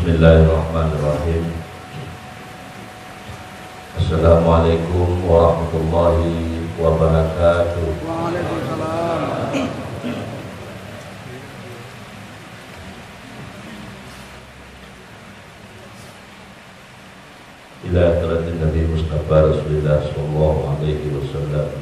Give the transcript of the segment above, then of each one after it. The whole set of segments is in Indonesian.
Bismillahirrahmanirrahim. Assalamualaikum warahmatullahi wabarakatuh. Waalaikumsalam. Ila hadratin Nabi Mustafa Rasulullah sallallahu alaihi wasallam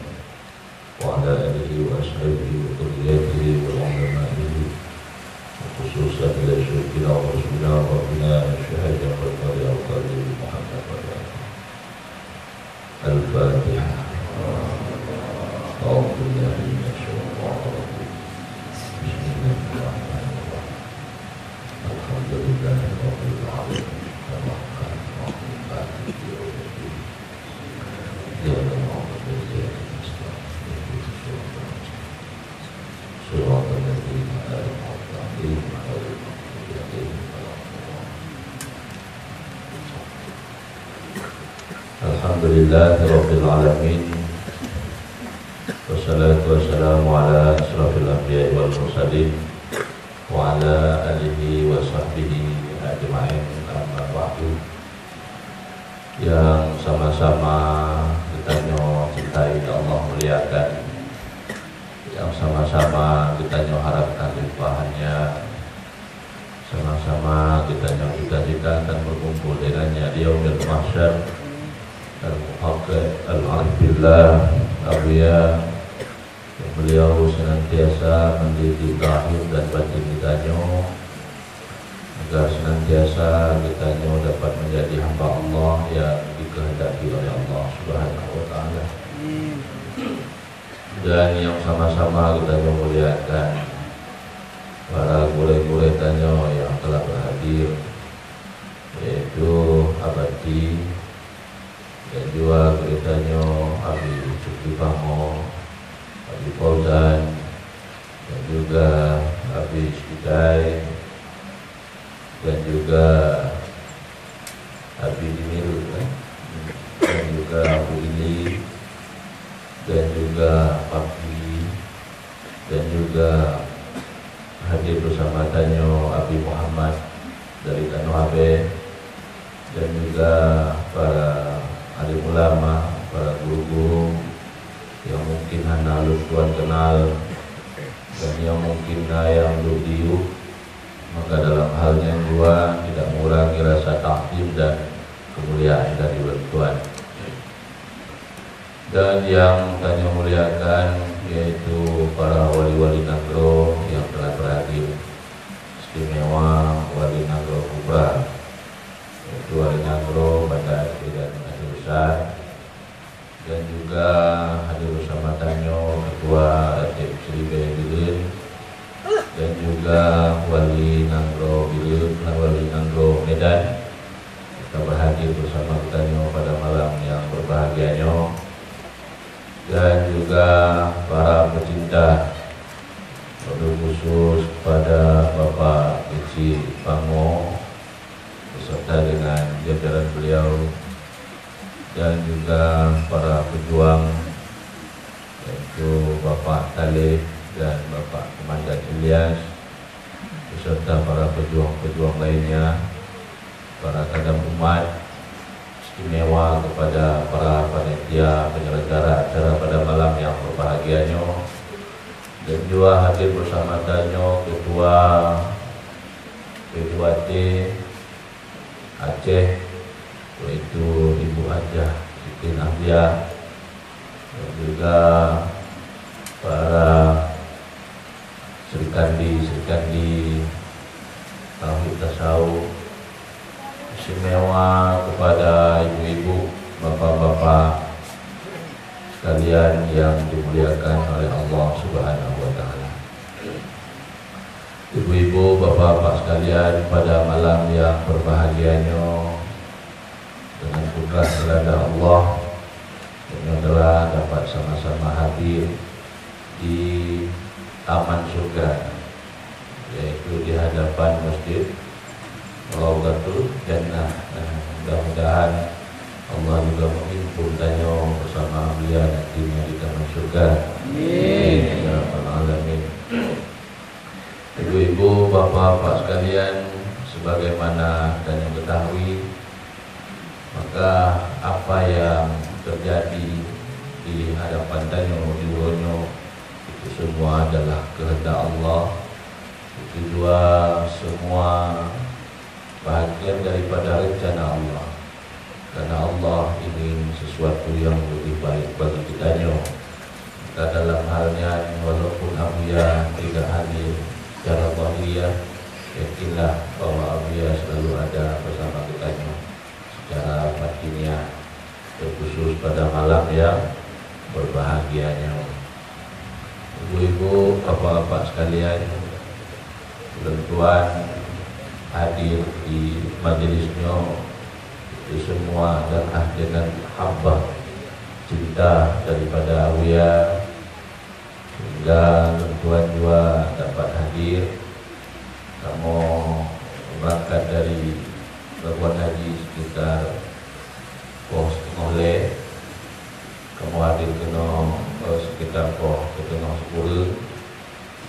wa ala alihi wa ashabihi wa dhurriyyatihi wa ulama'ihi wa khususan ila syuhidina wa rasulina wa rabbina syahada wa qadi al-qadi Muhammad wa al-Fatihah. A'udzu billahi minasyaitonir rajim. Bismillahirrahmanirrahim. Alhamdulillahirabbil alamin. Alhamdulillahirabbil alamin. Wassalatu wassalamu ala asrofil anbiya'i wal mursalin wa ala alihi wa sahbihi ajma'in, amma ba'du. Yang sama-sama kita cintai Allah, muliakan, yang sama-sama kita harapkan limpahannya, sama-sama kita cita-cita akan berkumpul dengannya di yaumil mahsyar. Al-Muhaqqaq al-Arif billah Abuya, beliau senantiasa mendidik lahir dan batin kita agar senantiasa kita dapat menjadi hamba Allah yang dikehendaki oleh Allah Subhanahu wa ta'ala. Dan yang sama-sama kita muliakan para guru-guru yang telah berhadir, yaitu Abadi dan juga beritanya Abi Syukri Bango, Abi Fauzan, dan juga Abi Syidai, dan juga Abi Dimil, dan juga Abu Ili, dan juga Papi, dan juga hadir bersama Tanyo Abi Muhammad dari Tanuhabe, dan juga para alim ulama, para guru-guru yang mungkin hana lu tuan kenal dan yang mungkin yang lu diuk, maka dalam halnya dua tidak mengurangi rasa takdim dan kemuliaan dari Tuhan. Dan yang tanya muliakan yaitu para wali-wali Nagro yang telah berhadir, istimewa wali Nagro Kubra, yaitu wali Nagro Banda dan Besar, dan juga hadir bersama Tanyo Ketua RT Sri Bilin, dan juga Wali Nangro Bilin, Wali Nangro Medan. Kita berhadir bersama Tanyo pada malam yang berbahagianya, dan juga para pecinta, wabil khusus pada Bapak Ici Pango beserta dengan jajaran beliau, dan juga para pejuang yaitu Bapak Talib dan Bapak Komandan Ilyas beserta para pejuang-pejuang lainnya, para kadam umat, istimewa kepada para panitia penyelenggara acara pada malam yang berbahagianya, dan juga hadir bersama Tanyo Ketua PWT Aceh, yaitu Ibu Hajah Siti Nahdia, dan juga para Serikandi Tauhid Tasawuf, istimewa kepada ibu-ibu, bapak-bapak sekalian yang dimuliakan oleh Allah Subhanahu wa ta'ala. Ibu-ibu, bapak-bapak sekalian, pada malam yang berbahagianya, dengan kudrat irada Allah, yang telah dapat sama-sama hadir di taman surga, yaitu di hadapan masjid Raudhatul Jannah. Mudah-mudahan Allah juga menghimpun Tanyo bersama beliau nantinya di taman surga. Amin. Ya Rabbal Alamin. Ibu-ibu, bapak-bapak sekalian, sebagaimana dan yang ketahui, maka apa yang terjadi di hadapan Danyo Diwonyo itu semua adalah kehendak Allah. Itu juga semua bahagian daripada rencana Allah, karena Allah ingin sesuatu yang lebih baik bagi kitanya. Maka dalam halnya walaupun Abuya tidak hadir secara zahiriyah, yakinlah bahwa Abuya selalu ada bersama kitanya secara batinnya, terkhusus pada malam yang berbahagianya. Ibu-ibu, bapak-bapak sekalian, tuan hadir di majelisnya itu semua adalah dengan habbah cinta daripada Abuya, sehingga tuan juga dapat hadir. Kamu berangkat dari Labuan Haji sekitar pos oleh kamu hadir kena sekitar pos ketengah 10.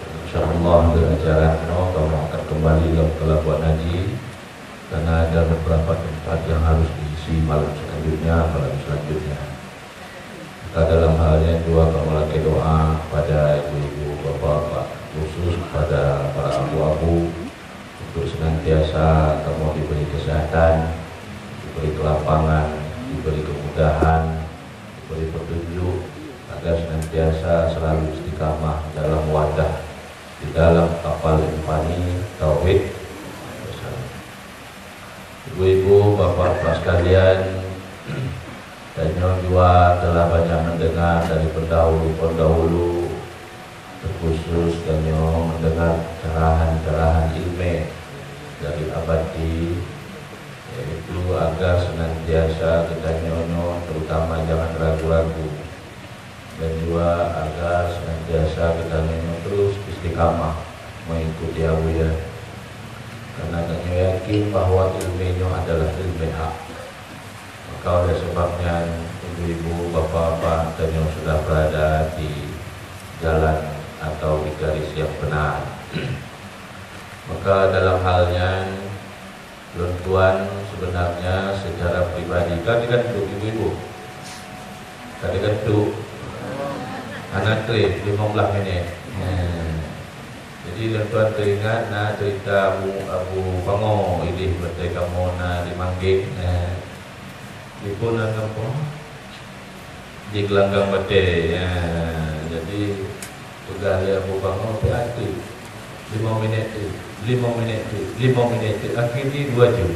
InsyaAllah dengan acara kamu akan kembali ke Labuan Haji, karena ada beberapa tempat yang harus diisi malam selanjutnya. Maka dalam halnya juga kamu lagi doa pada ibu-ibu, bapak-bapak, khusus pada para abu-abu, untuk senantiasa kamu diberi kesehatan, diberi kelapangan, diberi kemudahan, diberi petunjuk, agar senantiasa selalu istiqamah dalam wadah, di dalam kapal impani tauhid. Ibu-ibu, bapak-bapak sekalian, Danyo juga telah banyak mendengar dari pendahulu, terkhusus Danyo mendengar cerahan-cerahan ilmu dari abadi, yaitu agar senantiasa kita nyono, terutama jangan ragu-ragu, dan juga agar senantiasa kita nyono terus istiqamah mengikuti Abuya, karena Danyo yakin bahwa ilmu adalah ilmu hak. Maka oleh sebabnya ibu-ibu, bapak-bapak, Danyo sudah berada di jalan atau di garis yang benar. Maka dalam halnya tuan sebenarnya secara pribadi tadi kan untuk ibu-ibu, tadi kan untuk anak trip 15 menit. Jadi tuan teringat cerita Abu Pango ini berarti kamu di Mangging di Punan kampung di Gelanggang Bate. Jadi pegawai Abu Pango berarti 5 menit akhirnya 2 jam.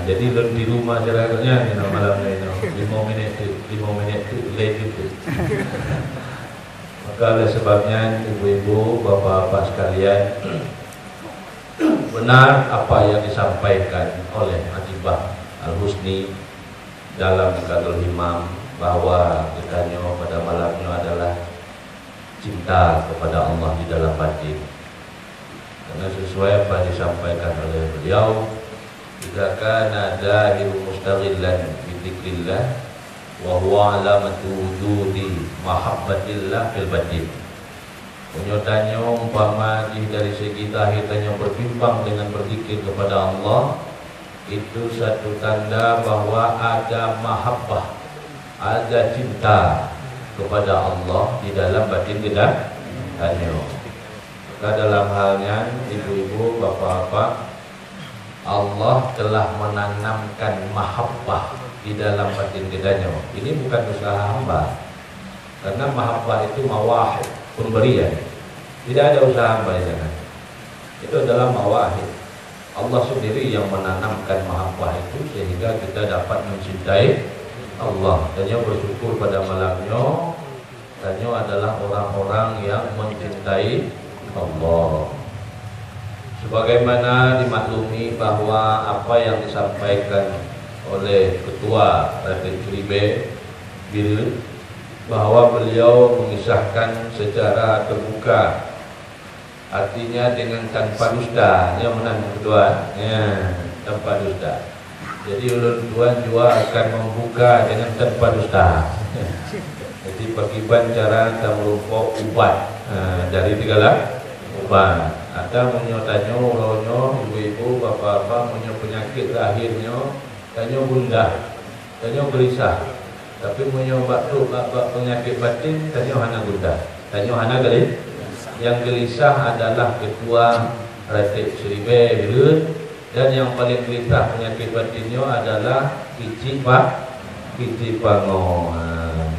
Jadi di rumah jaraknya malam ni 5 menit late itu. Maka oleh sebabnya ibu-ibu, bapak-bapak sekalian, benar apa yang disampaikan oleh Atibah Al-Husni dalam Ikadul Himam, bahwa kitanya pada malamnya adalah cinta kepada Allah di dalam batin. Karena sesuai apa yang disampaikan oleh beliau, jika kana dahiru mustaghillan bi dzikrillah wa huwa alamatu wujudi mahabbatillah fil batin. Penyodanya umpama dari segi tahitanya berbimbang dengan berzikir kepada Allah, itu satu tanda bahwa ada mahabbah, ada cinta kepada Allah di dalam batin kita. Maka dalam halnya ibu-ibu, bapak-bapak, Allah telah menanamkan mahabbah di dalam batin kita. Ini bukan usaha hamba, karena mahabbah itu mawahid, pemberian. Tidak ada usaha hamba di sana. Itu adalah mawahid. Allah sendiri yang menanamkan mahabbah itu sehingga kita dapat mencintai Allah. Dan yang bersyukur pada malamnya, dannya adalah orang-orang yang mencintai Allah. Sebagaimana dimaklumi bahwa apa yang disampaikan oleh Ketua Rakyat Kribe Bil, bahwa beliau mengisahkan secara terbuka, artinya dengan tanpa dusta, yang menang kedua, tanpa dusta. Jadi ulun tuan juga akan membuka dengan tanpa dusta. Jadi pakiban cara kita melumpuk ubat dari segala ubat. Ada punya tanyo ulonyo, ibu-ibu, bapak-bapak punya penyakit lahirnya, tanyo gundah, tanyo gelisah. Tapi punya bak penyakit batin, tanyo hana gundah, tanyo hana gelis. Yang gelisah adalah ketua Ratib Seribe Birut, dan yang paling gelisah penyakit batinnya adalah kicik pango.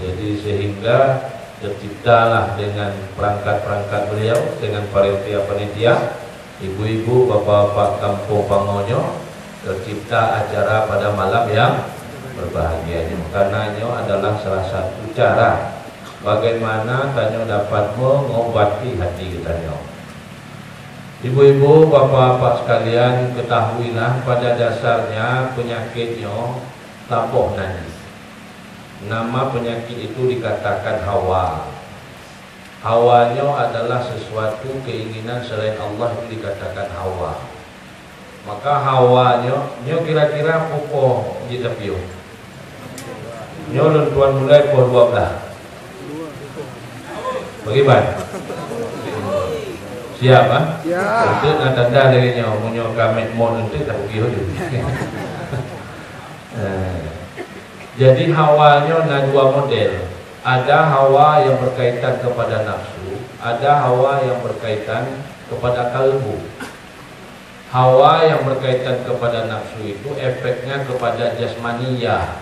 Jadi sehingga terciptalah dengan perangkat-perangkat beliau, dengan panitia, ibu-ibu, bapak-bapak kampung Pangonyo, tercipta acara pada malam yang berbahagia. Karenanya adalah salah satu cara bagaimana tanyo dapat mengobati hati kita. Ibu-ibu, bapak-bapak sekalian, ketahuilah pada dasarnya penyakitnya tapoh najis. Nama penyakit itu dikatakan hawa. Hawanya adalah sesuatu keinginan selain Allah, itu dikatakan hawa. Maka hawanya, nyo kira-kira popo jitapio. Nyo tuan mulai po 12. Bagaimana? Siap ah? Ya. Itu tanda dari nyo munyo kamet mon itu tak kio juga. Jadi hawanya ada dua model. Ada hawa yang berkaitan kepada nafsu, ada hawa yang berkaitan kepada kalbu. Hawa yang berkaitan kepada nafsu itu efeknya kepada jasmaniyah.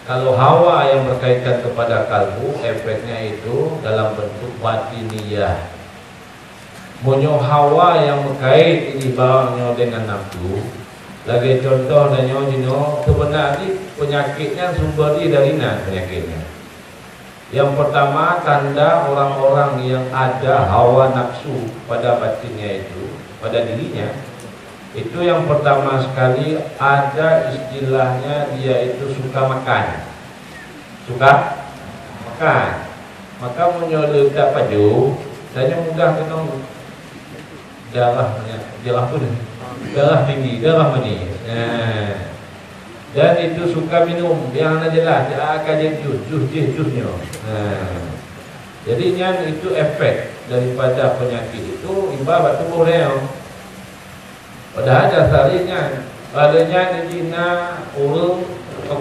Kalau hawa yang berkaitan kepada kalbu, efeknya itu dalam bentuk batiniyah. Munyo hawa yang berkait ini barangnya dengan nafsu. Lagi contoh danyo jino, sebenarnya penyakitnya sumber dari mana penyakitnya? Yang pertama, tanda orang-orang yang ada hawa nafsu pada batinnya itu, pada dirinya, itu yang pertama sekali ada istilahnya dia itu suka makan. Suka makan. Maka menyolok tak paju, saya mudah kena darah tinggi, darah manis. Dan itu suka minum yang ada jelas, dia akan jadi jus-jusnya. Jadinya itu efek daripada penyakit itu ibarat tubuh dia. Padahal dasarnya adanya dijina urung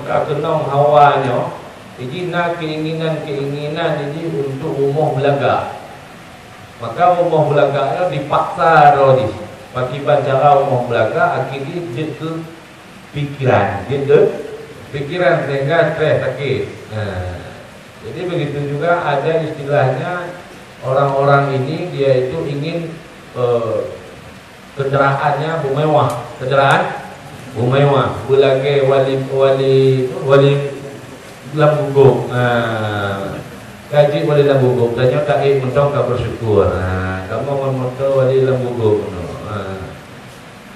kenong hawanya, dijina keinginan ini untuk umuh belaga. Maka umuh belaga dipaksa rodis. Akibat cara umum belaga akhirnya dia ke pikiran, sehingga stres sakit. Jadi begitu juga ada istilahnya orang-orang ini dia itu ingin kendaraannya bumewah, bulage wali lambuguk. Kaji wali lambuguk, tanya tak mentong tak bersyukur. Kamu menmoto wali lambuguk.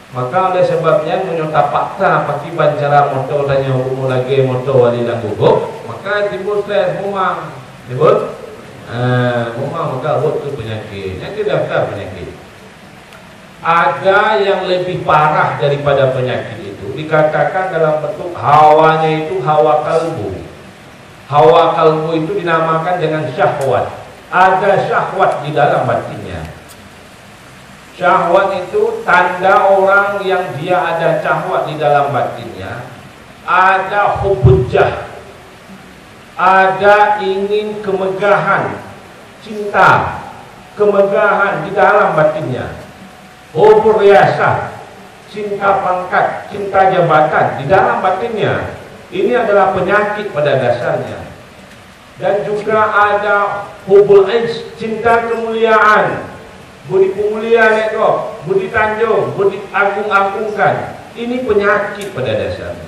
Maka oleh sebabnya menyota paksa pakai bancara moto tanya umum lagi moto wali lambuguk, maka timbul stres mumang, maka buat itu penyakit. Yang daftar penyakit. Ada yang lebih parah daripada penyakit itu, dikatakan dalam bentuk hawanya itu hawa kalbu. Hawa kalbu itu dinamakan dengan syahwat. Ada syahwat di dalam batinnya. Syahwat itu tanda orang yang dia ada syahwat di dalam batinnya. Ada hubujah, ada ingin kemegahan, cinta, kemegahan di dalam batinnya. Hubur riasah, cinta pangkat, cinta jabatan di dalam batinnya. Ini adalah penyakit pada dasarnya. Dan juga ada hubul ais, cinta kemuliaan, budi pemuliaan itu, budi tanjung, budi agung-agungkan. Ini penyakit pada dasarnya.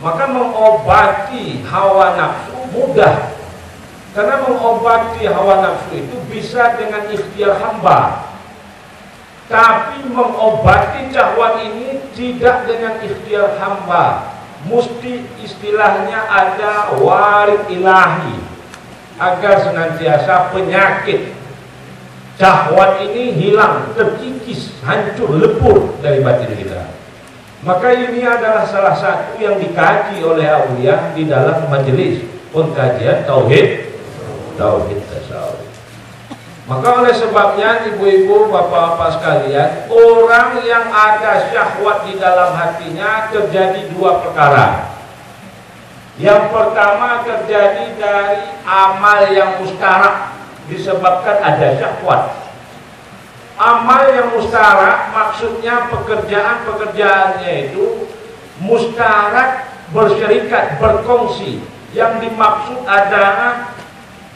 Maka mengobati hawa nafsu mudah. Karena mengobati hawa nafsu itu bisa dengan ikhtiar hamba. Tapi mengobati syahwat ini tidak dengan ikhtiar hamba. Mesti istilahnya ada warid ilahi, agar senantiasa penyakit syahwat ini hilang, terkikis, hancur, lebur dari batin kita. Maka ini adalah salah satu yang dikaji oleh aulia di dalam majelis pengkajian tauhid tasawuf. Maka oleh sebabnya ibu-ibu, bapak-bapak sekalian, orang yang ada syahwat di dalam hatinya terjadi dua perkara. Yang pertama terjadi dari amal yang mustarak disebabkan ada syahwat. Amal yang mustarak maksudnya pekerjaannya itu mustarak, bersyarikat, berkongsi. Yang dimaksud adalah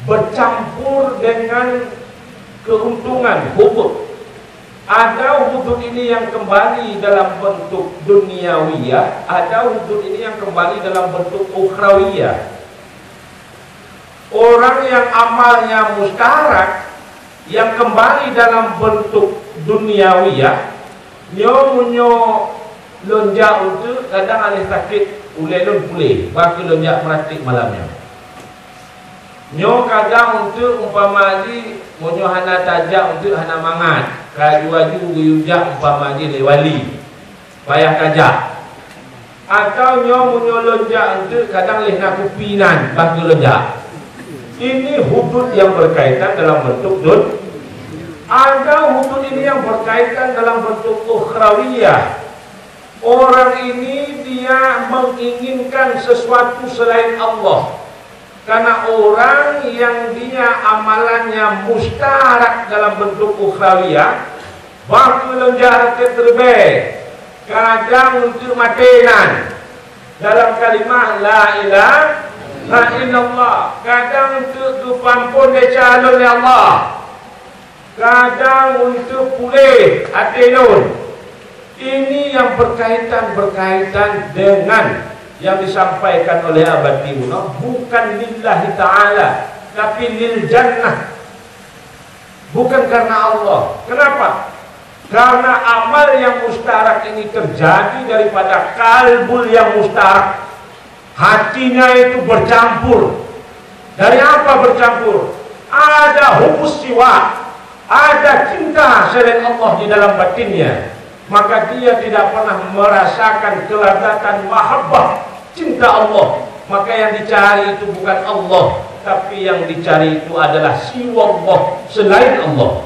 bercampur dengan keuntungan, hudud. Ada hudud ini yang kembali dalam bentuk duniawiyah, ada hudud ini yang kembali dalam bentuk ukhrawiyah. Orang yang amalnya mustarak, yang kembali dalam bentuk duniawiyah, nyo lonjak untuk kadang alih sakit ulelun pulih, bagi lonjak meratik malamnya. Nyo kadang untuk umpama di monyo hana tajak untuk hana mangat, kaju-aju guyujak umpama di lewali payah kajak. Atau nyo monyo lonjak untuk kadang leh nak kupinan bagi lonjak. Ini hudud yang berkaitan dalam bentuk dun. Ada hudud ini yang berkaitan dalam bentuk ukhrawiyah. Orang ini dia menginginkan sesuatu selain Allah. Karena orang yang dia amalannya mustarak dalam bentuk ukhrawiyah, waktu lonjak terbaik, kadang untuk matenan dalam kalimah la ilaha illallah, kadang untuk dupampun de calon Allah, kadang untuk pulih atenun. Ini yang berkaitan dengan yang disampaikan oleh Abad Timur, bukan lillahi ta'ala, tapi lil jannah, bukan karena Allah. Kenapa? Karena amal yang mustarak ini terjadi daripada kalbul yang mustarak. Hatinya itu bercampur. Dari apa bercampur? Ada hubus siwa, ada cinta selain Allah di dalam batinnya. Maka dia tidak pernah merasakan kelezatan mahabbah cinta Allah. Maka yang dicari itu bukan Allah, tapi yang dicari itu adalah siwa Allah, selain Allah.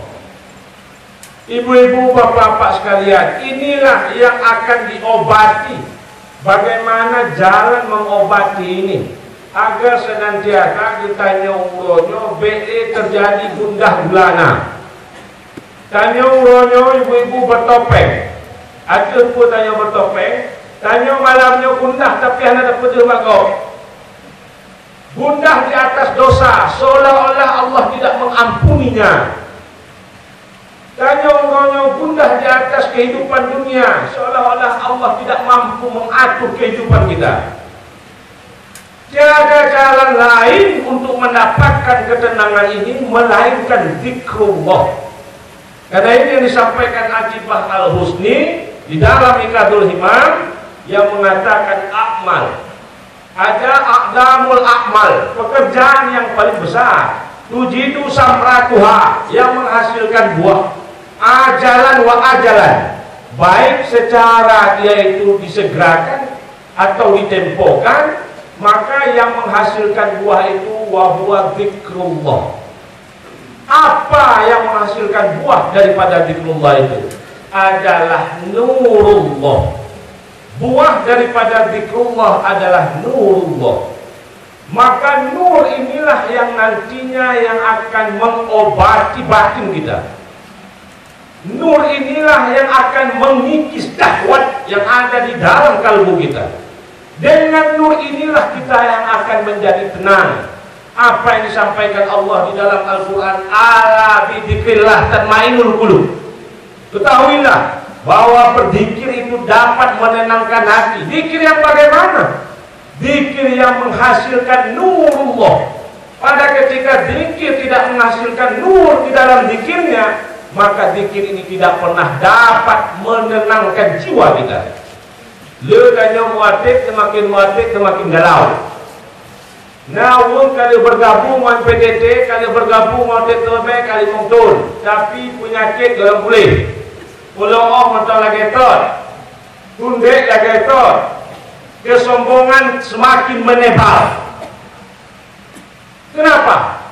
Ibu-ibu, bapak-bapak sekalian, inilah yang akan diobati. Bagaimana jalan mengobati ini agar senantiasa kita nyuruhnya BE terjadi gundah gulana. Tanya uronyo ibu-ibu bertopeng, ada pun tanya bertopeng, tanya malamnya gundah tapi hanya dapat dermaga. Gundah di atas dosa, seolah-olah Allah tidak mengampuninya. Tanya uronyo gundah di atas kehidupan dunia, seolah-olah Allah tidak mampu mengatur kehidupan kita. Tiada jalan lain untuk mendapatkan ketenangan ini melainkan zikrullah. Karena ini yang disampaikan Aqibah Al-Husni di dalam Iqadul Himam yang mengatakan akmal. Ada aqdamul akmal, pekerjaan yang paling besar. Tujidu samratuha, yang menghasilkan buah. Ajalan wa ajalan, baik secara dia itu disegerakan atau ditempokan, maka yang menghasilkan buah itu wa huwa zikrullah. Apa yang menghasilkan buah daripada zikrullah itu? Adalah nurullah. Buah daripada zikrullah adalah nurullah. Maka nur inilah yang nantinya yang akan mengobati batin kita. Nur inilah yang akan mengikis dahwat yang ada di dalam kalbu kita. Dengan nur inilah kita yang akan menjadi tenang. Apa yang disampaikan Allah di dalam Al-Quran, ala bidzikrillah tatmainnul qulub. Ketahuilah bahwa berzikir itu dapat menenangkan hati. Zikir yang bagaimana? Zikir yang menghasilkan nurullah. Pada ketika zikir tidak menghasilkan nur di dalam zikirnya, maka zikir ini tidak pernah dapat menenangkan jiwa kita. Lekanya muatik semakin galau. Namun kali bergabung dengan PDT, kali bergabung dengan TTB, kali mungtun, tapi penyakit dalam boleh. Pulau mentol lagi tot, tundek lagi tot, kesombongan semakin menebal. Kenapa?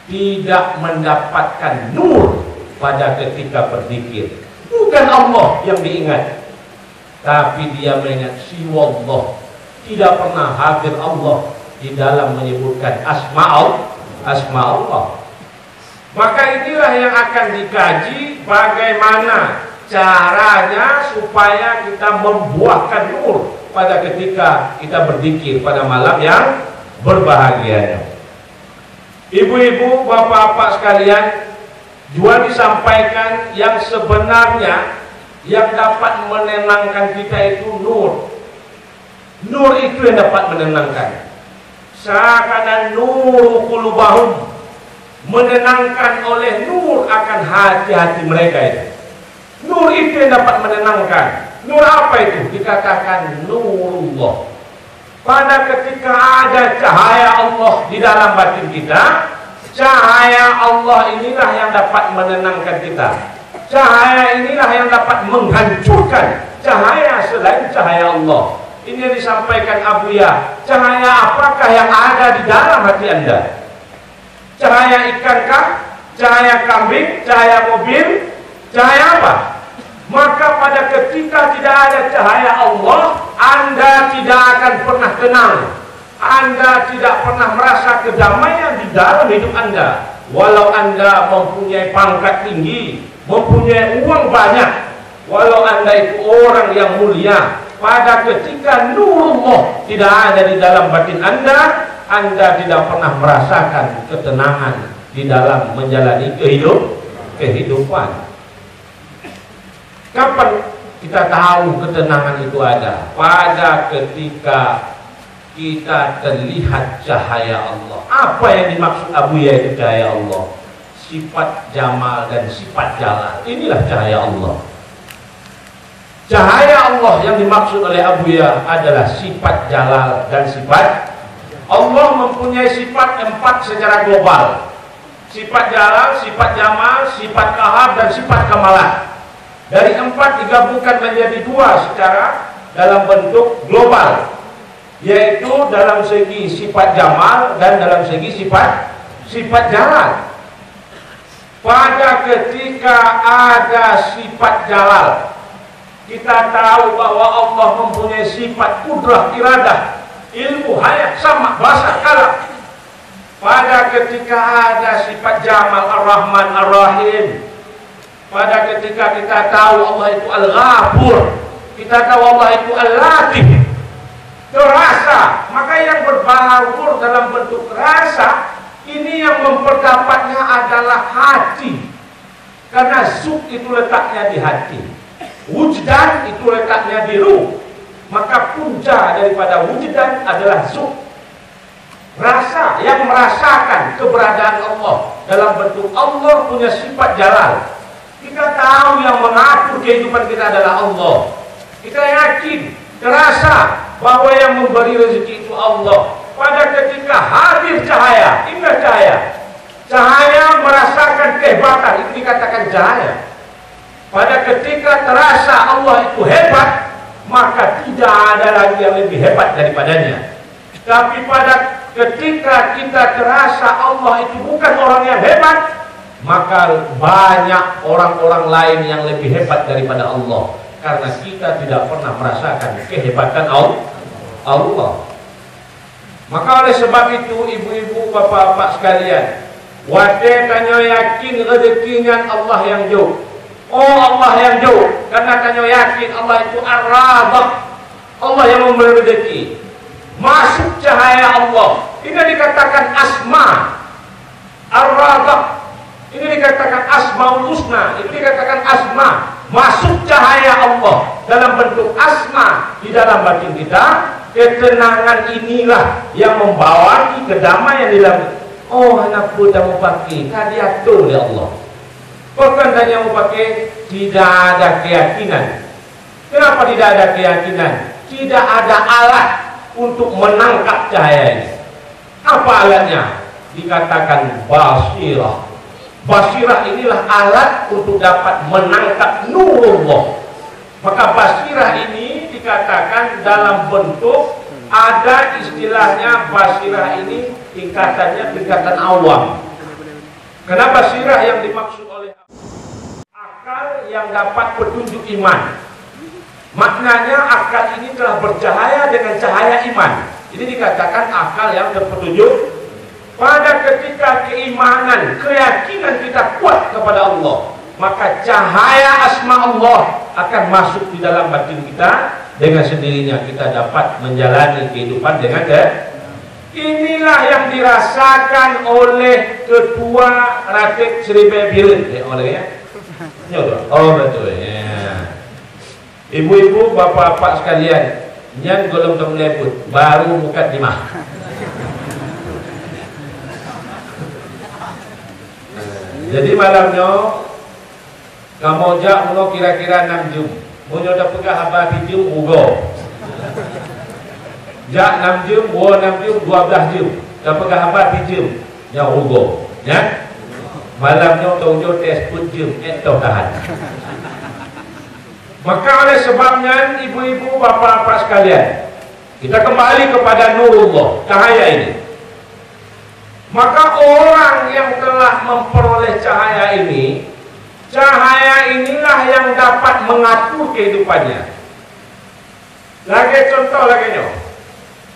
tidak mendapatkan nur pada ketika berzikir. Bukan Allah yang diingat, tapi dia mengingat siwallah. Tidak pernah hadir Allah di dalam menyebutkan asma Allah. Maka inilah yang akan dikaji, bagaimana caranya supaya kita membuahkan nur pada ketika kita berzikir pada malam yang berbahagia. Ibu-ibu, bapak-bapak sekalian, juga disampaikan yang sebenarnya yang dapat menenangkan kita itu nur. Nur itu yang dapat menenangkan. Seakan nur qulubahum, menenangkan oleh nur akan hati-hati mereka itu. Nur itu yang dapat menenangkan. Nur apa itu? Dikatakan nurullah. Pada ketika ada cahaya Allah di dalam batin kita, cahaya Allah inilah yang dapat menenangkan kita. Cahaya inilah yang dapat menghancurkan cahaya selain cahaya Allah. Ini yang disampaikan Abuya. Cahaya apakah yang ada di dalam hati Anda? Cahaya ikankah? Cahaya kambing? Cahaya mobil? Cahaya apa? Maka pada ketika tidak ada cahaya Allah, Anda tidak akan pernah tenang. Anda tidak pernah merasa kedamaian di dalam hidup Anda. Walau Anda mempunyai pangkat tinggi, mempunyai uang banyak, walau Anda itu orang yang mulia, pada ketika nurullah tidak ada di dalam batin Anda, Anda tidak pernah merasakan ketenangan di dalam menjalani kehidupan. Kapan kita tahu ketenangan itu ada? Pada ketika kita terlihat cahaya Allah. Apa yang dimaksud Abuya itu cahaya Allah? Sifat jamal dan sifat jalal. Inilah cahaya Allah. Cahaya Allah yang dimaksud oleh Abuya adalah sifat jalal dan sifat. Allah mempunyai sifat 4 secara global. Sifat jalal, sifat jamal, sifat kahar, dan sifat kamalah. Dari 4 digabungkan menjadi 2 secara dalam bentuk global, yaitu dalam segi sifat jamal dan dalam segi sifat jalal. Pada ketika ada sifat jalal, kita tahu bahwa Allah mempunyai sifat kudrah, iradah, ilmu, hayat, sama, basar, kalam. Pada ketika ada sifat jamal, ar-Rahman, ar-Rahim, pada ketika kita tahu Allah itu Al-Ghafur, kita tahu Allah itu Al-Latif, terasa. Maka yang berbahagur dalam bentuk rasa ini yang memperdapatnya adalah hati, karena zuk itu letaknya di hati, wujdan itu letaknya di ruh. Maka punca daripada wujdan adalah zuk, rasa yang merasakan keberadaan Allah dalam bentuk Allah punya sifat jalal. Kita tahu yang mengatur kehidupan kita adalah Allah. Kita yakin, terasa bahwa yang memberi rezeki itu Allah. Pada ketika hadir cahaya, ingat cahaya. Cahaya merasakan kehebatan, itu dikatakan cahaya. Pada ketika terasa Allah itu hebat, maka tidak ada lagi yang lebih hebat daripadanya. Tapi pada ketika kita terasa Allah itu bukan orang yang hebat, maka banyak orang-orang lain yang lebih hebat daripada Allah, karena kita tidak pernah merasakan kehebatan Allah. Maka oleh sebab itu, ibu-ibu, bapak-bapak sekalian, wate tanyo yakin rezekinya Allah yang jauh. Oh, Allah yang jauh, karena tanyo yakin Allah itu Ar-Razzaq, Allah yang memberi rezeki. Masuk cahaya Allah, ini dikatakan asma Ar-Razzaq. Ini dikatakan Asmaul Husna, ini dikatakan asma. Masuk cahaya Allah dalam bentuk asma di dalam batin kita. Ketenangan inilah yang membawa kedamaian di dalam. Oh, anak muda mau pakai kadiatul ya Allah. Bukan hanya mau pakai, tidak ada keyakinan. Kenapa tidak ada keyakinan? Tidak ada alat untuk menangkap cahaya ini. Apa alatnya? Dikatakan basirah. Basirah inilah alat untuk dapat menangkap nurullah. Maka basirah ini dikatakan dalam bentuk, ada istilahnya basirah ini tingkatannya tingkatan awam. Karena basirah yang dimaksud oleh akal yang dapat petunjuk iman. Maknanya akal ini telah bercahaya dengan cahaya iman. Ini dikatakan akal yang berpetunjuk. Pada ketika keimanan, keyakinan kita kuat kepada Allah, maka cahaya asma Allah akan masuk di dalam batin kita. Dengan sendirinya kita dapat menjalani kehidupan dengan inilah yang dirasakan oleh ketua Rakyat Seribe Biren olehnya. Oh betul ya. Ibu-ibu, bapak-bapak sekalian, yang golong tong lebut baru muka dimah. Jadi malamnya kamu jak muno kira-kira 6 jam. Munyo dah pegah habis jam ugo. Jak 6 jam, 6 jam, 12 jam. Dah pegah habis jam. Ya ugo. Ya. Malamnya tongjo tes pun jam etau tahan. Maka oleh sebabnya ibu-ibu, bapak-bapak sekalian, kita kembali kepada nurullah, cahaya ini. Maka orang yang telah memperoleh cahaya ini, cahaya inilah yang dapat mengatur kehidupannya. Lagi contoh lagi nyo.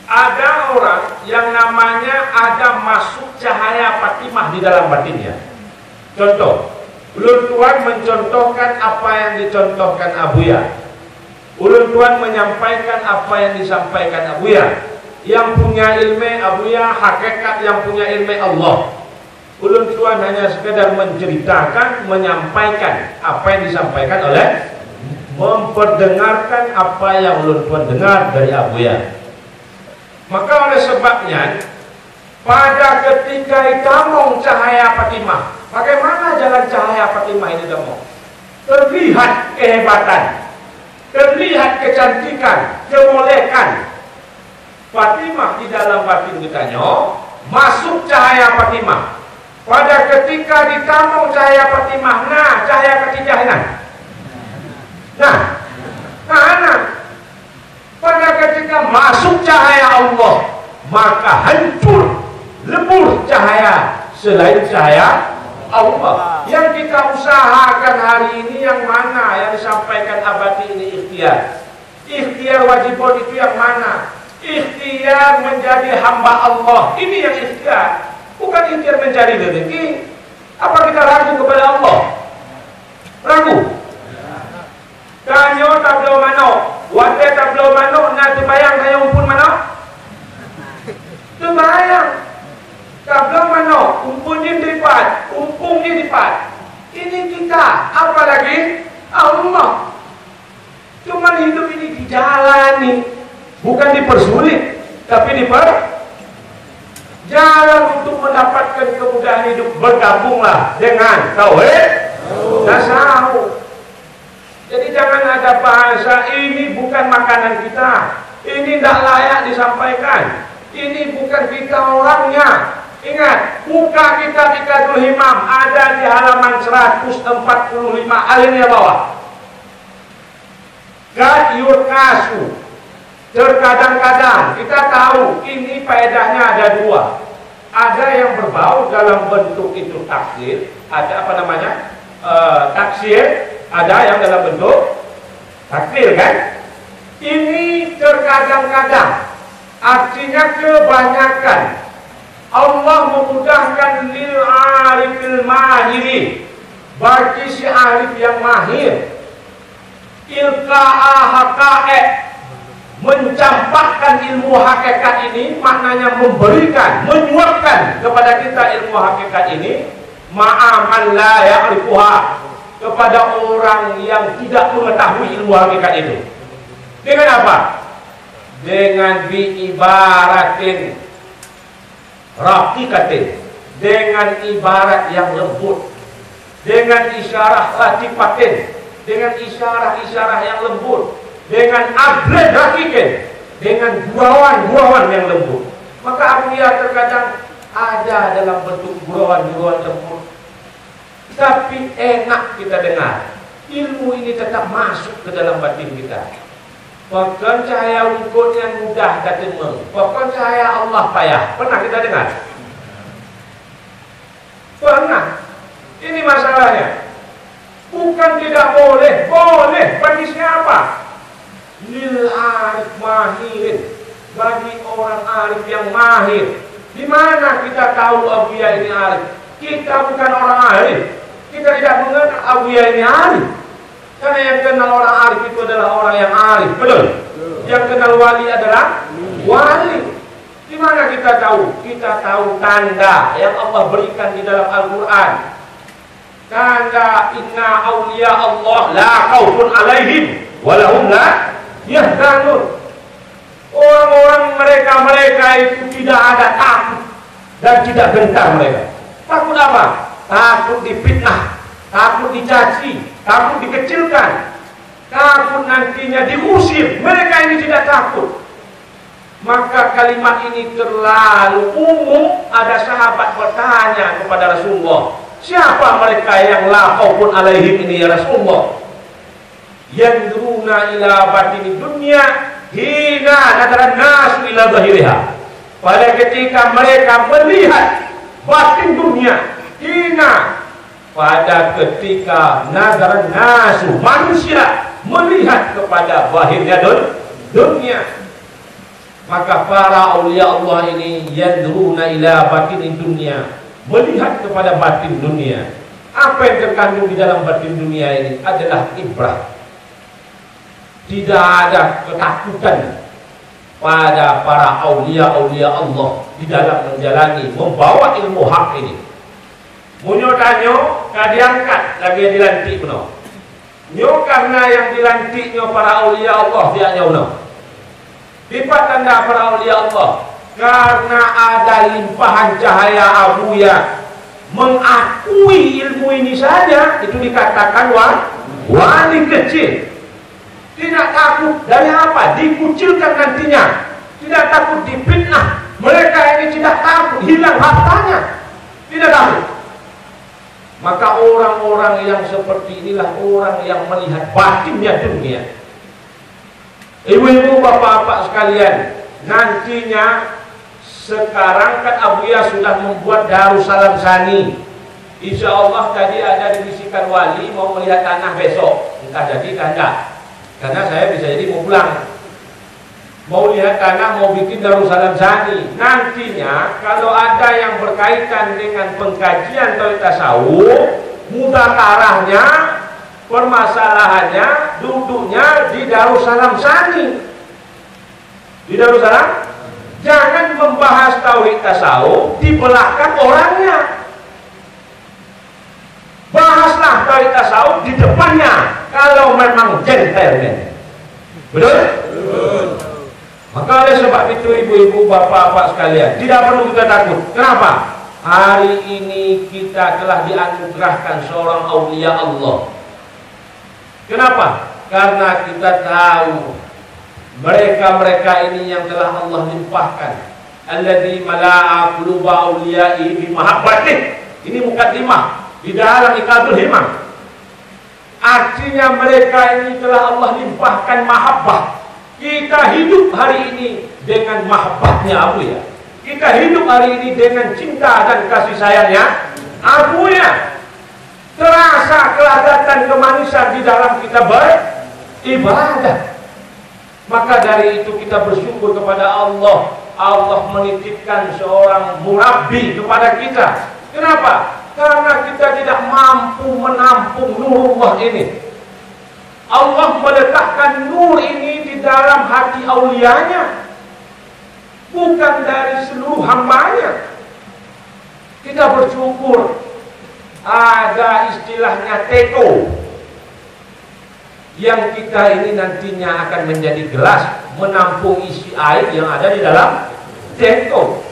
Ada orang yang namanya ada masuk cahaya Fatimah di dalam batinnya. Contoh, ulun Tuhan mencontohkan apa yang dicontohkan Abuya. Ulun Tuhan menyampaikan apa yang disampaikan Abuya. Yang punya ilmu Abuya, hakikat yang punya ilmu Allah. Ulun Tuhan hanya sekedar menceritakan, menyampaikan apa yang disampaikan oleh, memperdengarkan apa yang ulun Tuhan dengar dari Abuya. Maka oleh sebabnya, pada ketika ditamong cahaya Fatimah, bagaimana jalan cahaya Fatimah ini demo? Terlihat kehebatan, terlihat kecantikan, kemolekan. Fatimah di dalam batin kita nyo, masuk cahaya Fatimah. Pada ketika ditamong cahaya Fatimah, nah cahaya ketidahinan. Nah, pada ketika masuk cahaya Allah, maka hancur, lebur cahaya selain cahaya Allah. Yang kita usahakan hari ini yang mana? Yang disampaikan abadi ini ikhtiar. Ikhtiar wajibun itu yang mana? Ikhtiar menjadi hamba Allah. Ini yang ikhtiar. Bukan ikhtiar mencari rezeki. Apa kita ragu kepada Allah? Ragu. Kanyo tablo mano, wate tablo mano, na terbayang saya umpun mano? Terbayang. Tablo mano, umpunnya dipat, umpungnya dipat. Ini kita, apa lagi? Allah. Cuma hidup ini dijalani, bukan dipersulit, tapi jalan untuk mendapatkan kemudahan hidup. Bergabunglah dengan tauhid tasawuf. Jadi jangan ada bahasa ini bukan makanan kita, ini tidak layak disampaikan, ini bukan kita orangnya. Ingat, muka kita Fikadul Himam ada di halaman 145 alinea bawah. Gad yurkasu. Terkadang-kadang kita tahu ini faedahnya ada dua. Ada yang berbau dalam bentuk itu taksir, ada apa namanya? Taksir. Ada yang dalam bentuk takdir kan? Ini terkadang-kadang, artinya kebanyakan. Allah memudahkan lil arifil mahiri, bagi si arif yang mahir, ilqa'a haqa'iq, mencampakkan ilmu hakikat ini, maknanya memberikan, menyuapkan kepada kita ilmu hakikat ini, ma'aman la ya'rifuha, kepada orang yang tidak mengetahui ilmu hakikat itu. Dengan apa? Dengan biibaratin raqiqatin, dengan ibarat yang lembut, dengan isyarah latifatin, dengan isyarah-isyarah yang lembut, dengan abled raqiqin, dengan gurauan-gurauan yang lembut. Maka Abuya terkadang ada dalam bentuk gurauan-gurauan lembut, tapi enak kita dengar. Ilmu ini tetap masuk ke dalam batin kita. Bahkan cahaya ungkut yang mudah datang, bahkan cahaya Allah payah. Pernah kita dengar? Pernah. Ini masalahnya. Bukan tidak boleh, boleh bagi siapa? Lil arif mahirin, bagi orang arif yang mahir. Di mana kita tahu Abuya ini arif? Kita bukan orang arif. Kita tidak mengenal Abuya ini arif. Karena yang kenal orang arif itu adalah orang yang arif, betul? Yang kenal wali adalah wali. Di mana kita tahu? Kita tahu tanda yang Allah berikan di dalam Al-Quran. Tanda inna awliya Allah la khaufun alaihim walahum la yahzanun. Orang-orang mereka itu tidak ada takut dan tidak gentar mereka. Takut apa? Takut difitnah, takut dicaci, takut dikecilkan, takut nantinya diusir. Mereka ini tidak takut. Maka kalimat ini terlalu umum. Ada sahabat bertanya kepada Rasulullah, siapa mereka yang la khaufun alaihim ini ya Rasulullah? Yandruna ila batini dunya hina nadaran nasu ila zahiriha. Pada ketika mereka melihat batin dunia, hina pada ketika nadaran nasu manusia melihat kepada zahirnya dunia. Maka para aulia Allah ini yandruna ila batini dunya, melihat kepada batin dunia. Apa yang terkandung di dalam batin dunia ini adalah ibrah. Tidak ada ketakutan pada para aulia-aulia Allah di dalam menjalani, membawa ilmu hak ini. Munyo tanyo kadiangkat lagi yang dilantik benar. Nyo karena yang dilantiknya para aulia Allah dia nyo. Lipat tanda para aulia Allah karena ada limpahan cahaya Abuya mengakui ilmu ini saja, itu dikatakan wali kecil. Tidak takut dari apa? Dikucilkan nantinya. Tidak takut difitnah. Mereka ini tidak takut hilang hartanya. Tidak takut. Maka orang-orang yang seperti inilah orang yang melihat batinnya dunia. Ibu-ibu, bapak-bapak sekalian, nantinya sekarang kan Abuya sudah membuat Darussalam Sani. Insya Allah tadi ada dibisikan wali mau melihat tanah besok. Entah jadi entah enggak. Karena saya bisa jadi mau pulang. Mau lihat tanah, mau bikin Darussalam Sani. Nantinya kalau ada yang berkaitan dengan pengkajian tauhid tasawuf, mudzakarahnya, permasalahannya, duduknya di Darussalam Sani. Di Darussalam, jangan membahas tauhid tasawuf di belakang orangnya. Bahaslah tauhid tasawuf di depannya. Kalau memang gentleman, betul? Betul. Maka oleh sebab itu ibu-ibu, bapak-bapak sekalian, tidak perlu kita takut. Kenapa? Hari ini kita telah dianugerahkan seorang aulia Allah. Kenapa? Karena kita tahu mereka-mereka ini yang telah Allah limpahkan. Alladzi mala'a quluba auliya'i bi mahabbatih. Ini mukadimah di dalam Iqadul Himam. Artinya mereka ini telah Allah limpahkan mahabbah. Kita hidup hari ini dengan mahabbatnya Abuya. Kita hidup hari ini dengan cinta dan kasih sayangnya Abuya. Terasa kelazatan kemanusiaan di dalam kita beribadah. Maka dari itu kita bersyukur kepada Allah. Allah menitipkan seorang murabbi kepada kita. Kenapa? Karena kita tidak mampu menampung nurullah ini. Allah meletakkan nur ini di dalam hati aulianya, bukan dari seluruh hambanya. Kita bersyukur ada istilahnya teko, yang kita ini nantinya akan menjadi gelas menampung isi air yang ada di dalam teko.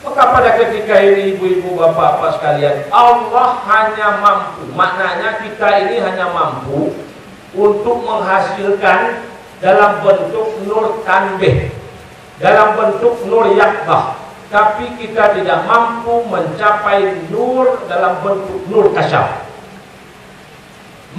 Maka pada ketika ini ibu-ibu, bapak-bapak sekalian, Allah hanya mampu, maknanya kita ini hanya mampu untuk menghasilkan dalam bentuk nur tanbih, dalam bentuk nur yakbah, tapi kita tidak mampu mencapai nur dalam bentuk nur kasyaf.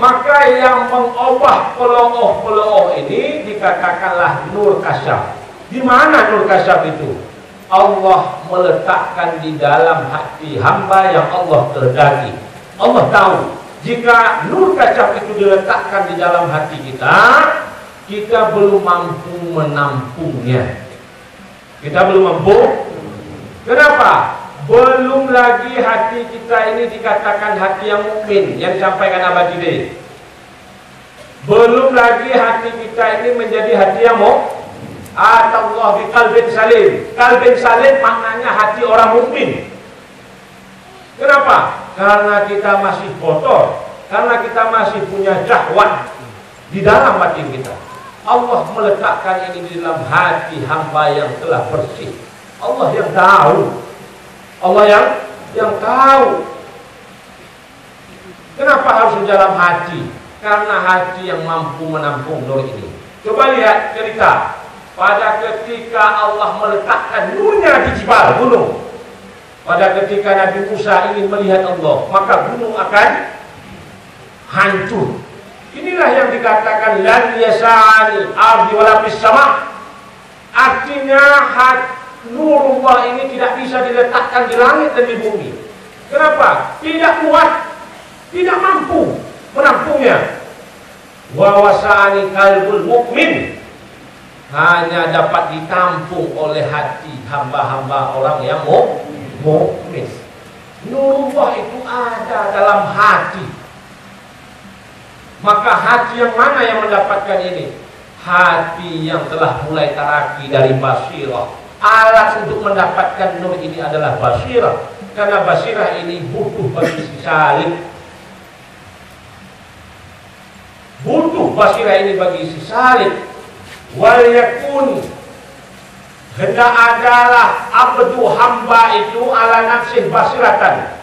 Maka yang mengubah pelooh-pelooh ini dikatakanlah nur kasyaf. Di mana nur kasyaf itu? Allah meletakkan di dalam hati hamba yang Allah kehendaki. Allah tahu. Jika nur kacang itu diletakkan di dalam hati kita, kita belum mampu menampungnya. Kita belum mampu. Kenapa? Belum lagi hati kita ini dikatakan hati yang mukmin yang disampaikan Abah Jide. Belum lagi hati kita ini menjadi hati yang Atallah bi qalbin salim. Qalbin salim maknanya hati orang mukmin. Kenapa? Karena kita masih kotor, karena kita masih punya syahwat di dalam batin kita. Allah meletakkan ini di dalam hati hamba yang telah bersih. Allah yang tahu. Allah yang tahu. Kenapa harus di dalam hati? Karena hati yang mampu menampung nur ini. Coba lihat cerita. Pada ketika Allah meletakkan nurnya di jibal gunung, pada ketika Nabi Musa ingin melihat Allah, maka gunung akan hancur. Inilah yang dikatakan lan yasani ardi wala fis sama. Artinya nurullah ini tidak bisa diletakkan di langit dan di bumi. Kenapa? Tidak kuat, tidak mampu menampungnya. Wa wasani qalbul mukmin, hanya dapat ditampung oleh hati hamba-hamba orang yang mukmin. Nurullah itu ada dalam hati. Maka hati yang mana yang mendapatkan ini? Hati yang telah mulai taraki dari basirah. Alat untuk mendapatkan nur ini adalah basirah. Karena basirah ini butuh bagi si salib. Butuh basirah ini bagi si salib. Wal yakun, hendak adalah abdu hamba itu ala nafsih basiratan.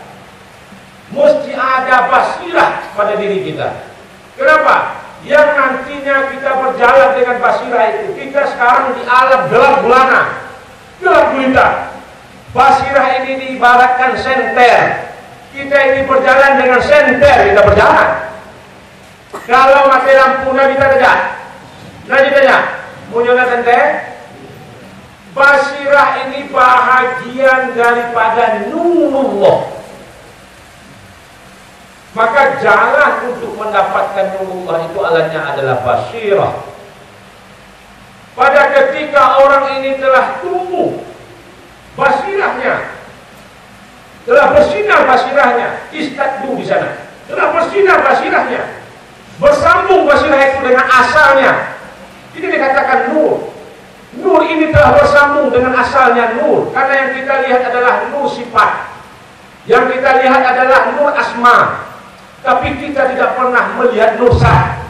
Mesti ada basirah pada diri kita. Kenapa? Yang nantinya kita berjalan dengan basirah itu. Kita sekarang di alam gelap gulana, gelap gulita. Basirah ini diibaratkan senter. Kita ini berjalan dengan senter, kita berjalan. Kalau mati lampu nabi kita kerja. Nah ditanya, punya senter? Basirah ini bahagian daripada nurullah. Maka jalan untuk mendapatkan nurullah itu alatnya adalah basirah. Pada ketika orang ini telah tumbuh basirahnya, telah bersinar basirahnya, istaddu di sana, telah bersinar basirahnya, bersambung basirah itu dengan asalnya. Ini dikatakan nur. Nur ini telah bersambung dengan asalnya nur. Karena yang kita lihat adalah nur sifat. Yang kita lihat adalah nur asma. Tapi kita tidak pernah melihat nur zat.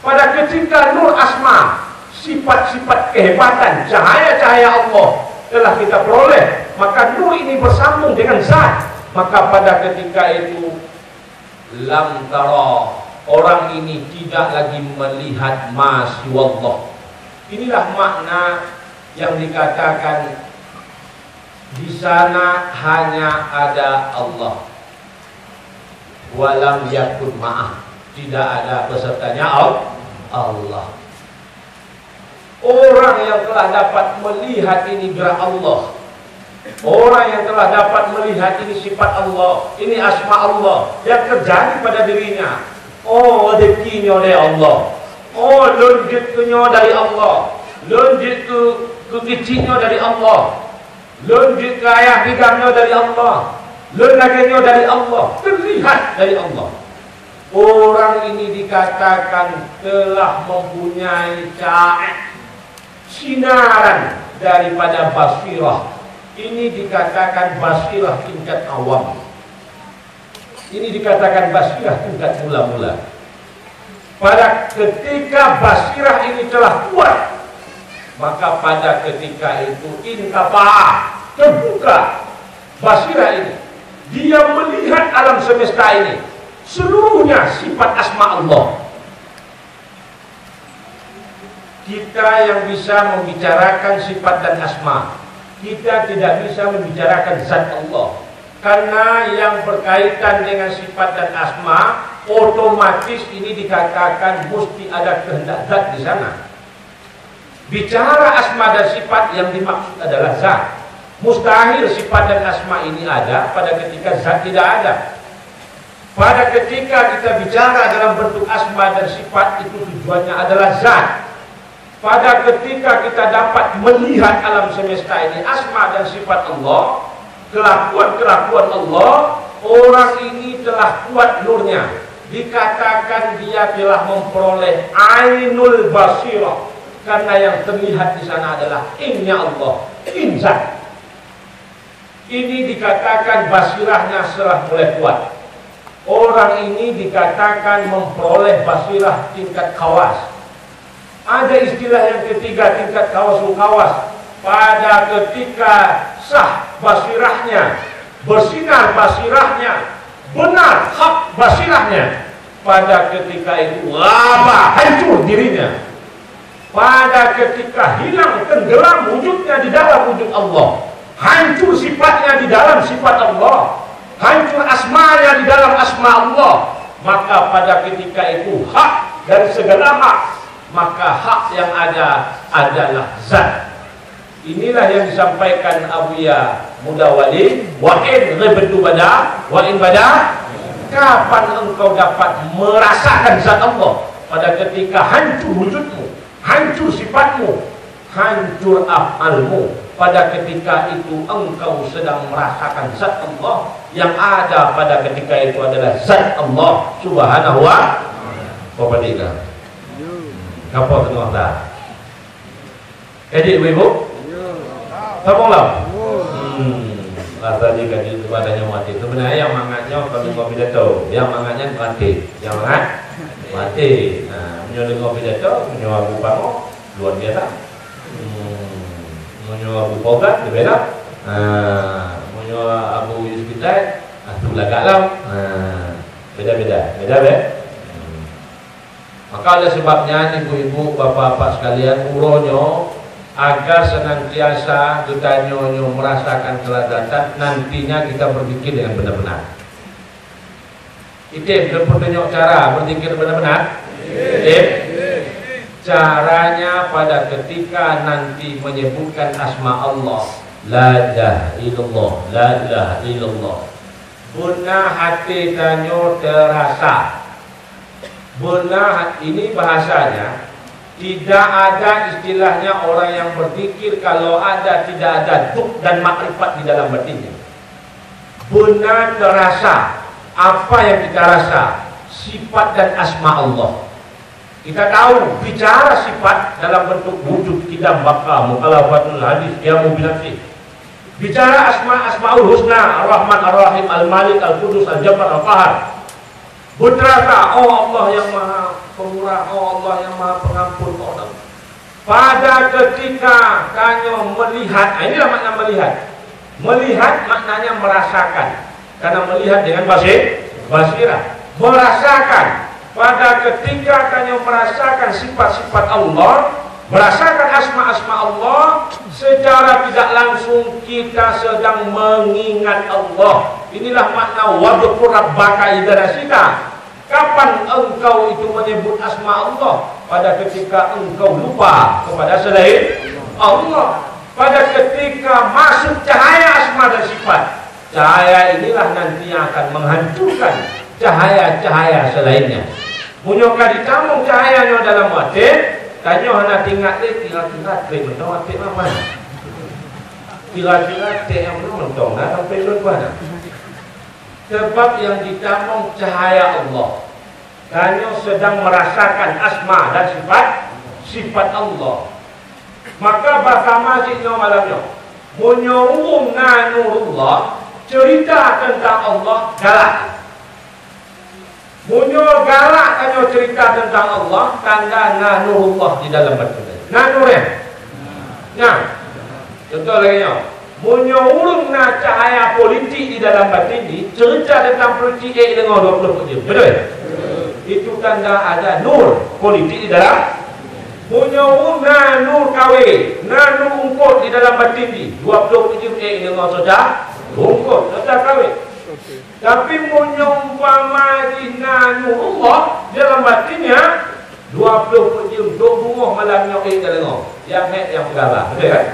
Pada ketika nur asma, sifat-sifat kehebatan, cahaya-cahaya Allah telah kita peroleh, maka nur ini bersambung dengan zat. Maka pada ketika itu lam tara, orang ini tidak lagi melihat ma siwallah. Inilah makna yang dikatakan di sana hanya ada Allah. Walam yakun ma'ah, tidak ada pesertanya Allah. Orang yang telah dapat melihat ini gerak Allah, orang yang telah dapat melihat ini sifat Allah, ini asma Allah yang terjadi pada dirinya. Oh, rezekinya dari Allah. Oh, lonjitnya dari Allah. Lonjit ke kecilnya dari Allah. Lonjit ke ayah pigangnya dari Allah. Lonjitnya dari Allah. Terlihat dari Allah. Orang ini dikatakan telah mempunyai cahaya sinaran daripada basirah. Ini dikatakan basirah tingkat awam. Ini dikatakan basirah tingkat mula-mula. Pada ketika basirah ini telah kuat, maka pada ketika itu intafa'ah, terbuka basirah ini. Dia melihat alam semesta ini, seluruhnya sifat asma Allah. Kita yang bisa membicarakan sifat dan asma, kita tidak bisa membicarakan zat Allah. Karena yang berkaitan dengan sifat dan asma, otomatis ini dikatakan mesti ada kehendak zat di sana. Bicara asma dan sifat yang dimaksud adalah zat. Mustahil sifat dan asma ini ada pada ketika zat tidak ada. Pada ketika kita bicara dalam bentuk asma dan sifat, itu tujuannya adalah zat. Pada ketika kita dapat melihat alam semesta ini asma dan sifat Allah, kelakuan-kelakuan Allah, orang ini telah kuat nurnya. Dikatakan dia telah memperoleh ainul basirah, karena yang terlihat di sana adalah innya Allah, inzat. Ini dikatakan basirahnya telah mulai kuat. Orang ini dikatakan memperoleh basirah tingkat khawas. Ada istilah yang ketiga, tingkat khawasul khawas. Pada ketika sah basirahnya, bersinar basirahnya, benar hak basirahnya, pada ketika itu laba hancur dirinya. Pada ketika hilang tenggelam wujudnya di dalam wujud Allah, hancur sifatnya di dalam sifat Allah, hancur asmanya di dalam asma Allah, maka pada ketika itu hak dari segala hak, maka hak yang ada adalah zat. Inilah yang disampaikan Abuya Mudawali, wa in ghibtu bada, wa in bada. Kapan engkau dapat merasakan zat Allah? Pada ketika hancur wujudmu, hancur sifatmu, hancur af'almu. Pada ketika itu engkau sedang merasakan zat Allah. Yang ada pada ketika itu adalah zat Allah subhanahu wa ta'ala. Apa tengok dah? Edit ibu? Tolonglah. Tadi kan itu adanya mati. Sebenarnya yang mangatnya kalau ngopi pidato, yang mangatnya mati, yang mangat mati. Nah, menyoal ngopi pidato, menyoal Abu Pamo, luar biasa. Menyoal Abu Pogat, berbeda. Menyoal Abu Yuspitai, Abdullah Galam, beda-beda, Maka oleh sebabnya ibu-ibu, bapak-bapak sekalian, uronya agar senantiasa kita nyonyo merasakan keladatan, nantinya kita berpikir dengan benar-benar. Itu berpetunjuk cara berpikir benar-benar. Caranya pada ketika nanti menyebutkan asma Allah, la ilaha illallah, la ilaha illallah, benar hati tanyo terasa. Benar, ini bahasanya tidak ada istilahnya orang yang berpikir kalau ada tidak ada duk dan makrifat di dalam batinnya. Benar terasa apa yang kita rasa, sifat dan asma Allah. Kita tahu bicara sifat dalam bentuk wujud, kidam, baka, mukhalafatul hadis, qiyamu binafsi. Bicara asmaul husna, ar-Rahman, ar-Rahim, al-Malik, al-Qudus, al-Jabbar, al-Qahar. Berterasa, oh Allah yang maha pemurah, oh Allah yang maha pengampun, oh Allah. Pada ketika kanyo melihat, inilah makna melihat. Melihat maknanya merasakan. Karena melihat dengan basirah. Merasakan. Pada ketika kanyo merasakan sifat-sifat Allah, merasakan asma-asma Allah, secara tidak langsung kita sedang mengingat Allah. Inilah makna wadhkur rabbaka idza nasita. Kapan engkau itu menyebut asma Allah? Pada ketika engkau lupa kepada selain Allah. Pada ketika masuk cahaya asma dan sifat. Cahaya inilah nantinya akan menghancurkan cahaya-cahaya selainnya. Munyoka ditamung cahayanya dalam hati, tanya hana tingkat tingkat mentong hati apa? Tingkat yang belum mentong, sampai luar mana? Sebab yang ditamung cahaya Allah, kanyo sedang merasakan asma dan sifat Allah. Maka bahasa masjidnya malamnya menyuruh nurullah, cerita tentang Allah galak. Munyol galak kanyo cerita tentang Allah, tanda nurullah di dalam batin. Nurnya. Nah, contoh lagi nya. Menyuruh cahaya politik di dalam batin ini, cerita tentang politik dengan 20 jam. Betul? Itu tanda ada nur politik di dalam. Menyuruh nur kawe, nur ungkut di dalam batin ini, 20 jam dengan saudara ungkut, saudara kawe. Tapi menyumpama di nurullah dalam batinnya 20 jam, 2 bunga malamnya dalam yang bergalah. Betul kan?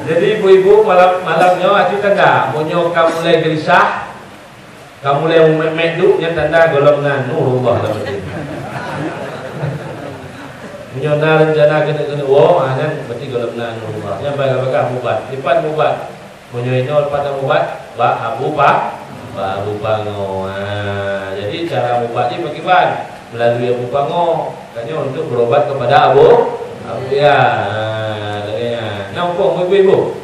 Jadi ibu-ibu malamnya hati tanda munyo kamu mulai gelisah, kamu mulai memek nya tanda golongan nurullah dalam ini. Munyo na rencana kena wo anan berarti golongan nurullah. Nya baga-baga mubat, lipat mubat. Munyo ino pada mubat, ba abu pango. Jadi cara mubat ini bagaimana? Melalui Abu Pango, katanya untuk berobat kepada Abu ya, nampung ibu-ibu.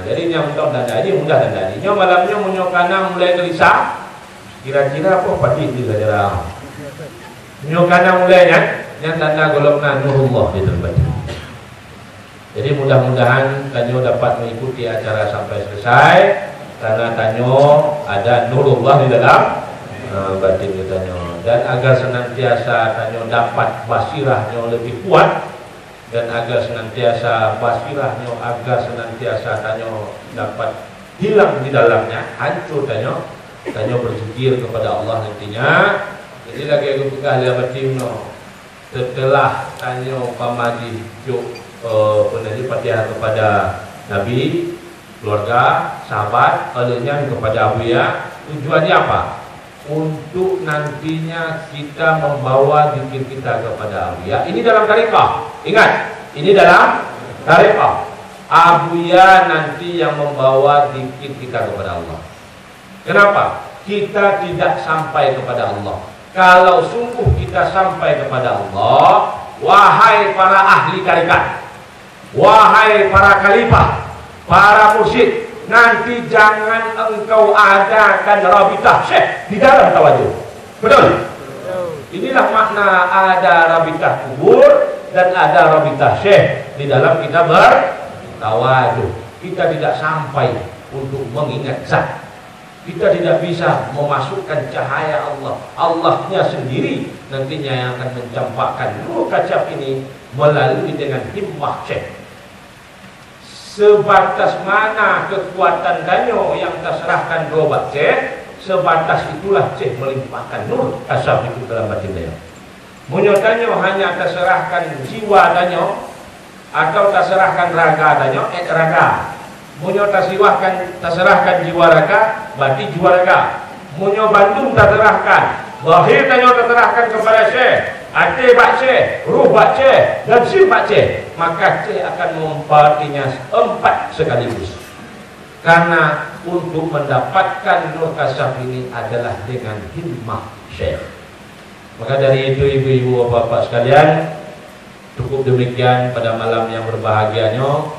Jadi yang untuk tandani mudah tandani. Nyo malamnya munyo kanang mulai gelisah, kira-kira apa pati itu saja. Munyo kanang mulai yang tanda golongan nurullah di tempat. Jadi mudah-mudahan tanyo dapat mengikuti acara sampai selesai, karena tanyo ada nurullah di dalam batin tanyo, dan agar senantiasa tanyo dapat basirahnya lebih kuat, dan agar senantiasa basirahnya, agar senantiasa tanyo dapat hilang di dalamnya, hancur tanyo berzikir kepada Allah nantinya. Jadi lagi aku ahli batin setelah tanyo pamadi juk penadi Fatihah kepada Nabi, keluarga, sahabat, olehnya kepada Abuya, tujuannya apa? Untuk nantinya kita membawa zikir kita kepada Abuya. Ini dalam tarekah. Ingat, ini dalam tarekah. Abuya nanti yang membawa zikir kita kepada Allah. Kenapa? Kita tidak sampai kepada Allah. Kalau sungguh kita sampai kepada Allah, wahai para ahli tarekat, wahai para khalifah, para mursyid, nanti jangan engkau adakan rabitah syekh di dalam tawadhu. Betul? Inilah makna ada rabitah kubur dan ada rabitah syekh di dalam kita bertawadhu. Kita tidak sampai untuk mengingat zat. Kita tidak bisa memasukkan cahaya Allah. Allahnya sendiri nantinya yang akan mencampakkan nur kacap ini melalui dengan himmah syekh. Sebatas mana kekuatan danyo yang terserahkan berobat Syekh, sebatas itulah Syekh melimpahkan nur asap itu dalam batin danyo. Munyo danyo hanya terserahkan jiwa danyo atau terserahkan raga danyo, raga. Munyo terserahkan jiwa raga, berarti jiwa raga. Munyo Bandung terserahkan, lahir danyo terserahkan kepada Syekh, ate baca, ruh baca, dan sim baca, maka Syekh akan mempartinya 4 sekaligus. Karena untuk mendapatkan nur kasyaf ini adalah dengan himmah Syekh. Maka dari itu ibu-ibu bapak sekalian, cukup demikian pada malam yang berbahagianya.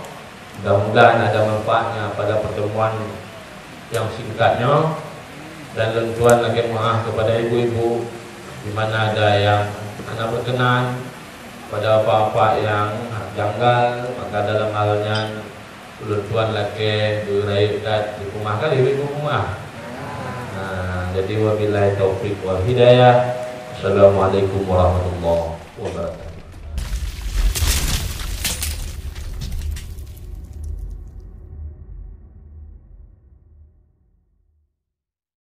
Mudah-mudahan ada manfaatnya pada pertemuan yang singkatnya. Dan lentuan lagi maaf kepada ibu-ibu di mana ada yang anak berkenan pada apa-apa yang janggal, maka dalam halnya ulun laki durai kat di rumah kali di rumah. Nah, jadi wabillahi taufik wal hidayah. Assalamualaikum warahmatullahi wabarakatuh.